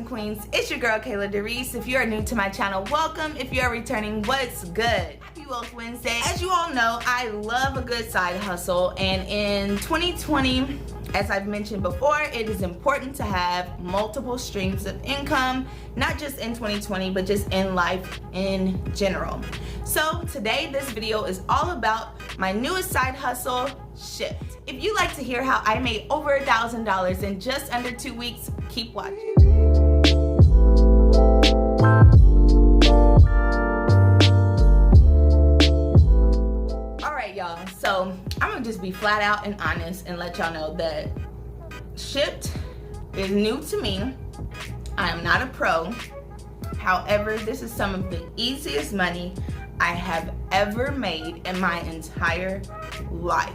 Queens, it's your girl Kayla DeReese. If you are new to my channel, welcome. If you are returning, what's good? Happy Wealth Wednesday. As you all know, I love a good side hustle, and in 2020, as I've mentioned before, it is important to have multiple streams of income, not just in 2020, but just in life in general. So today, this video is all about my newest side hustle, Shipt. If you like to hear how I made over $1,000 in just under 2 weeks, keep watching. Alright y'all, so I'm gonna just be flat out and honest and let y'all know that Shipt is new to me. I am not a pro. However, this is some of the easiest money I have ever made in my entire life.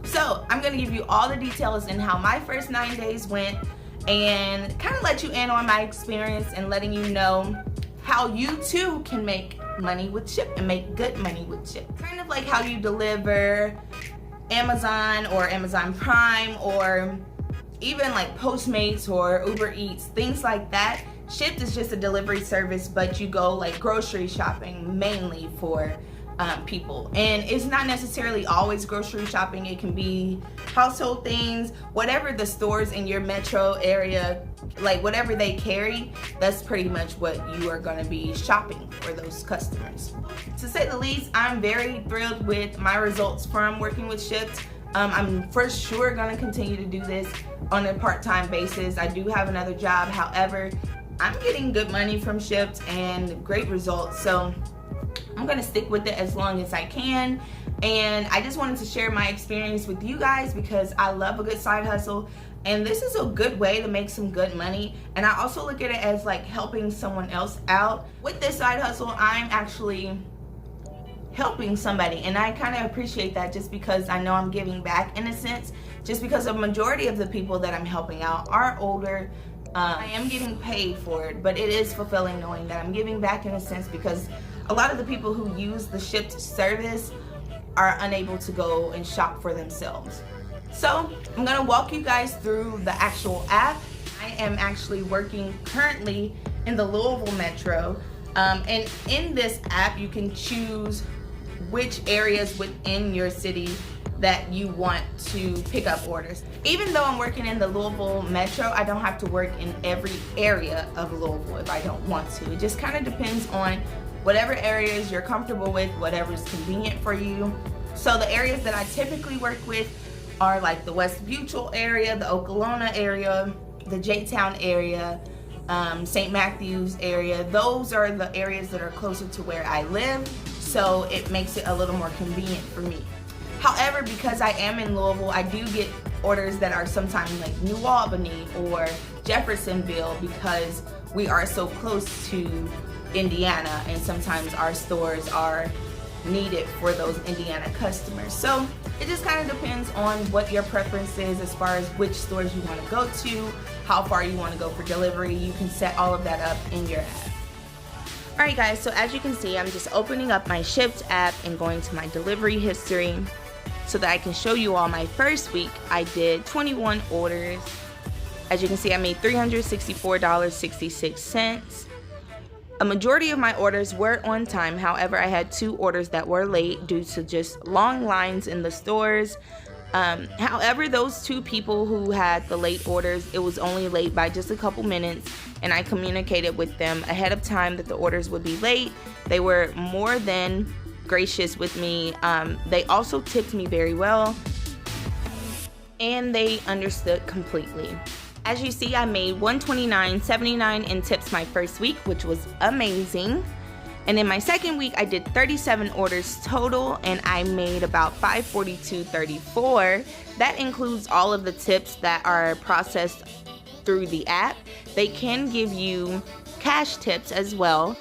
So I'm gonna give you all the details in how my first 9 days went and kind of let you in on my experience and letting you know how you too can make money with Shipt and make good money with Shipt. Kind of like how you deliver Amazon or Amazon Prime or even like Postmates or Uber Eats, things like that. Shipt is just a delivery service, but you go like grocery shopping mainly for people, and it's not necessarily always grocery shopping. It can be household things, whatever the stores in your metro area, like whatever they carry, that's pretty much what you are going to be shopping for those customers. To say the least, I'm very thrilled with my results from working with Shipt. I'm for sure going to continue to do this on a part-time basis. I do have another job, however, I'm getting good money from Shipt and great results, so I'm gonna stick with it as long as I can. And I just wanted to share my experience with you guys because I love a good side hustle, and this is a good way to make some good money. And I also look at it as like helping someone else out. With this side hustle, I'm actually helping somebody, and I kind of appreciate that just because I know I'm giving back in a sense, just because a majority of the people that I'm helping out are older. I am getting paid for it, but it is fulfilling knowing that I'm giving back in a sense, because a lot of the people who use the Shipt service are unable to go and shop for themselves. So I'm gonna walk you guys through the actual app. I am actually working currently in the Louisville Metro, and in this app you can choose which areas within your city that you want to pick up orders. Even though I'm working in the Louisville Metro, I don't have to work in every area of Louisville if I don't want to. It just kind of depends on whatever areas you're comfortable with, whatever's convenient for you. So the areas that I typically work with are like the West Butyl area, the Okolona area, the J-Town area, St. Matthews area. Those are the areas that are closer to where I live, so it makes it a little more convenient for me. However, because I am in Louisville, I do get orders that are sometimes like New Albany or Jeffersonville, because we are so close to Indiana, and sometimes our stores are needed for those Indiana customers. So it just kind of depends on what your preference is as far as which stores you want to go to, how far you want to go for delivery. You can set all of that up in your app. Alright guys, so as you can see, I'm just opening up my Shipt app and going to my delivery history so that I can show you all my first week. I did 21 orders. As you can see, I made $364.66. A majority of my orders were on time. However, I had 2 orders that were late due to just long lines in the stores. However, those 2 people who had the late orders, it was only late by just a couple minutes, and I communicated with them ahead of time that the orders would be late. They were more than gracious with me. They also tipped me very well, and they understood completely. As you see, I made $129.79 in tips my first week, which was amazing. And in my second week, I did 37 orders total, and I made about $542.34. That includes all of the tips that are processed through the app. They can give you cash tips as well,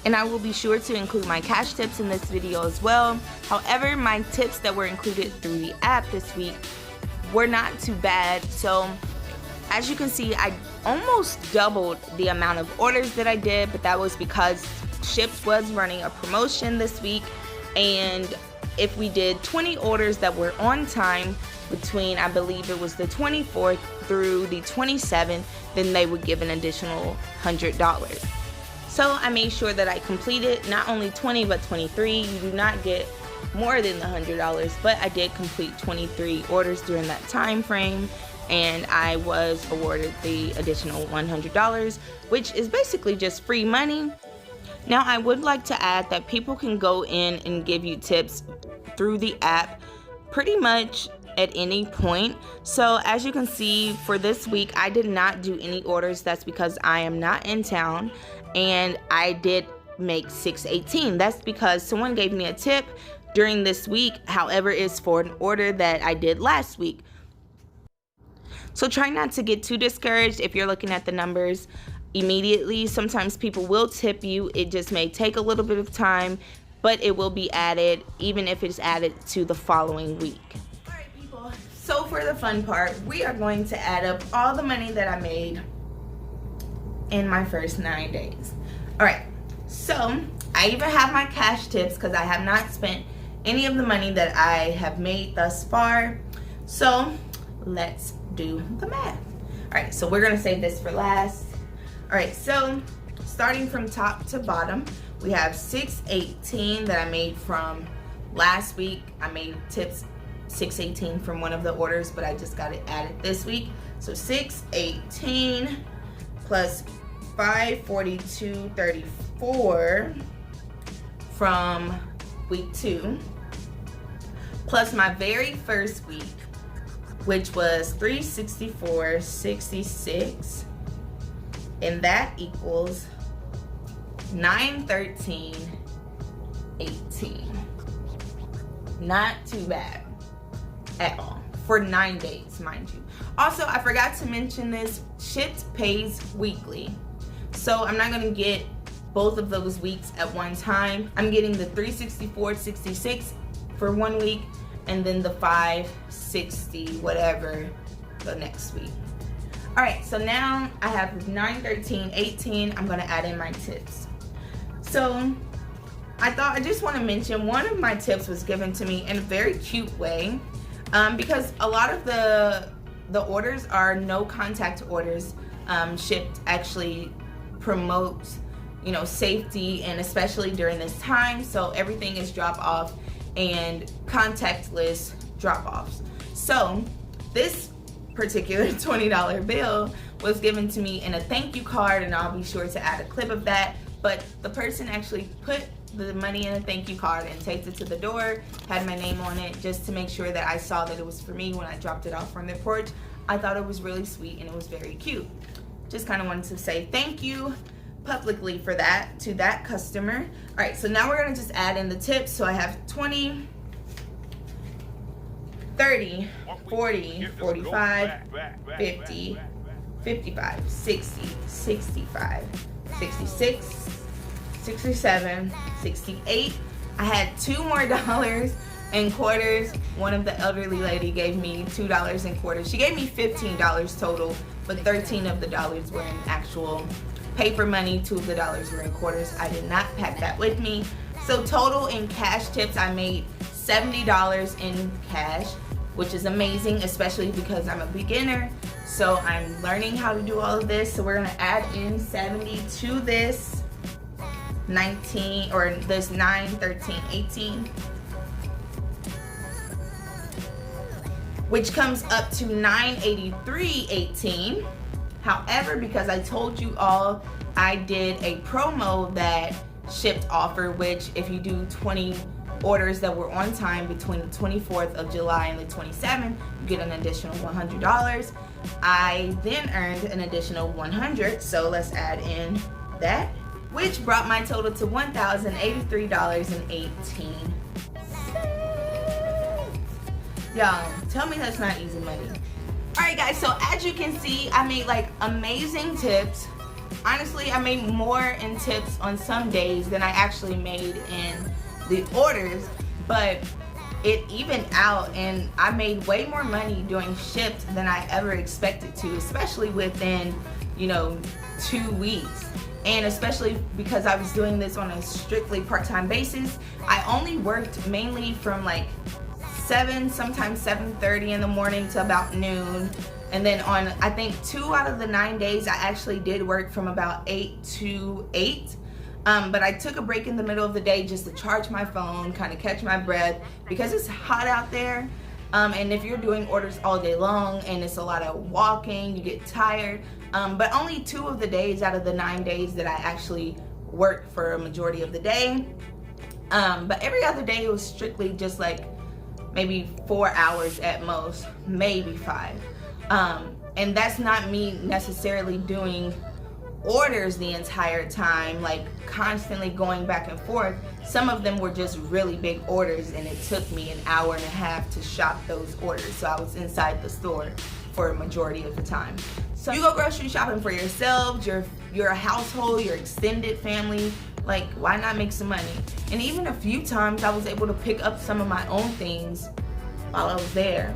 and I will be sure to include my cash tips in this video as well. However, my tips that were included through the app this week were not too bad. So as you can see, I almost doubled the amount of orders that I did, but that was because Shipt was running a promotion this week, and if we did 20 orders that were on time between, I believe it was the 24th through the 27th, then they would give an additional $100. So I made sure that I completed not only 20 but 23. You do not get more than the $100, but I did complete 23 orders during that time frame, and I was awarded the additional $100, which is basically just free money. Now I would like to add that people can go in and give you tips through the app pretty much at any point. So as you can see, for this week I did not do any orders. That's because I am not in town, and I did make $6.18. That's because someone gave me a tip during this week. However, it's for an order that I did last week. So try not to get too discouraged if you're looking at the numbers immediately. Sometimes people will tip you. It just may take a little bit of time, but it will be added even if it's added to the following week. Alright people, so for the fun part, we are going to add up all the money that I made in my first 9 days. Alright, so I even have my cash tips because I have not spent any of the money that I have made thus far. So let's do the math. Alright, so we're gonna save this for last. Alright, so starting from top to bottom, we have $6.18 that I made from last week. I made tips $6.18 from one of the orders, but I just got it added this week. So $6.18 plus $542.34 from week 2, plus my very first week, which was $364.66, and that equals $913.18. Not too bad at all for 9 days, mind you. Also, I forgot to mention this, Shipt pays weekly, so I'm not gonna get both of those weeks at one time. I'm getting the $364.66 for 1 week, and then the $560 whatever the next week. All right, so now I have $913.18. I'm gonna add in my tips. So I just want to mention one of my tips was given to me in a very cute way, because a lot of the orders are no contact orders. Shipt actually promotes, you know, safety, and especially during this time, so everything is drop off and contactless drop offs. So this particular $20 bill was given to me in a thank you card, and I'll be sure to add a clip of that. But the person actually put the money in a thank you card and taped it to the door, had my name on it, just to make sure that I saw that it was for me when I dropped it off from their porch. I thought it was really sweet and it was very cute. Just kind of wanted to say thank you publicly for that to that customer. All right, so now we're gonna just add in the tips. So I have 20, 30, 40, 45, 50, 55, 60, 65, 66, 67, 68. I had $2 more in quarters. One of the elderly lady gave me $2 in quarters. She gave me $15 total, but 13 of the dollars were in actual paper money. 2 of the dollars were in quarters. I did not pack that with me. So total in cash tips, I made $70 in cash, which is amazing, especially because I'm a beginner. So I'm learning how to do all of this. So we're gonna add in 70 to this 19, or this 9, 13, 18, which comes up to 983.18. However, because I told you all I did a promo that Shipt offer, which if you do 20 orders that were on time between the 24th of July and the 27th, you get an additional $100. I then earned an additional $100, so let's add in that, which brought my total to $1,083.18. Y'all, tell me that's not easy money. Alright guys, so as you can see, I made like amazing tips. Honestly, I made more in tips on some days than I actually made in the orders, but it evened out, and I made way more money doing Shipt than I ever expected to, especially within, you know, 2 weeks. And especially because I was doing this on a strictly part-time basis. I only worked mainly from like 7, sometimes 7:30 in the morning to about noon, And then on, I think 2 out of the 9 days, I actually did work from about 8 to 8. But I took a break in the middle of the day just to charge my phone, kind of catch my breath, because it's hot out there. And if you're doing orders all day long and it's a lot of walking, you get tired. But only 2 of the days out of the 9 days that I actually worked for a majority of the day. But every other day it was strictly just like maybe 4 hours at most, maybe 5. And that's not me necessarily doing orders the entire time, like constantly going back and forth. Some of them were just really big orders, and it took me an hour and a half to shop those orders. So I was inside the store for a majority of the time. So you go grocery shopping for yourselves, your household, your extended family. Like, why not make some money? And even a few times I was able to pick up some of my own things while I was there.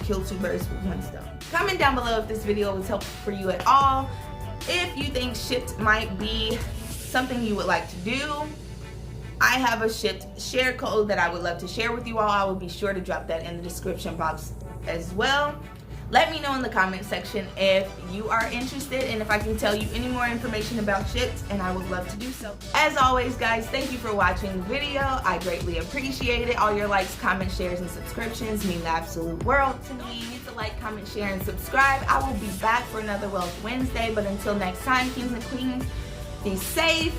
Kill 2 birds with 1 stone. Comment down below if this video was helpful for you at all. If you think Shipt might be something you would like to do, I have a Shipt share code that I would love to share with you all. I will be sure to drop that in the description box as well. Let me know in the comment section if you are interested and if I can tell you any more information about Shipt, and I would love to do so. As always, guys, thank you for watching the video. I greatly appreciate it. All your likes, comments, shares, and subscriptions mean the absolute world to me. Hit the like, comment, share, and subscribe. I will be back for another Wealth Wednesday, but until next time, kings and queens, be safe,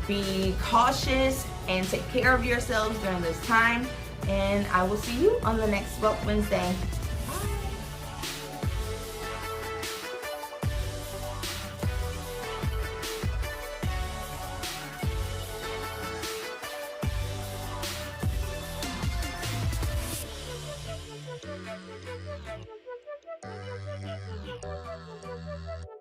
be cautious, and take care of yourselves during this time. And I will see you on the next Wealth Wednesday. Bye.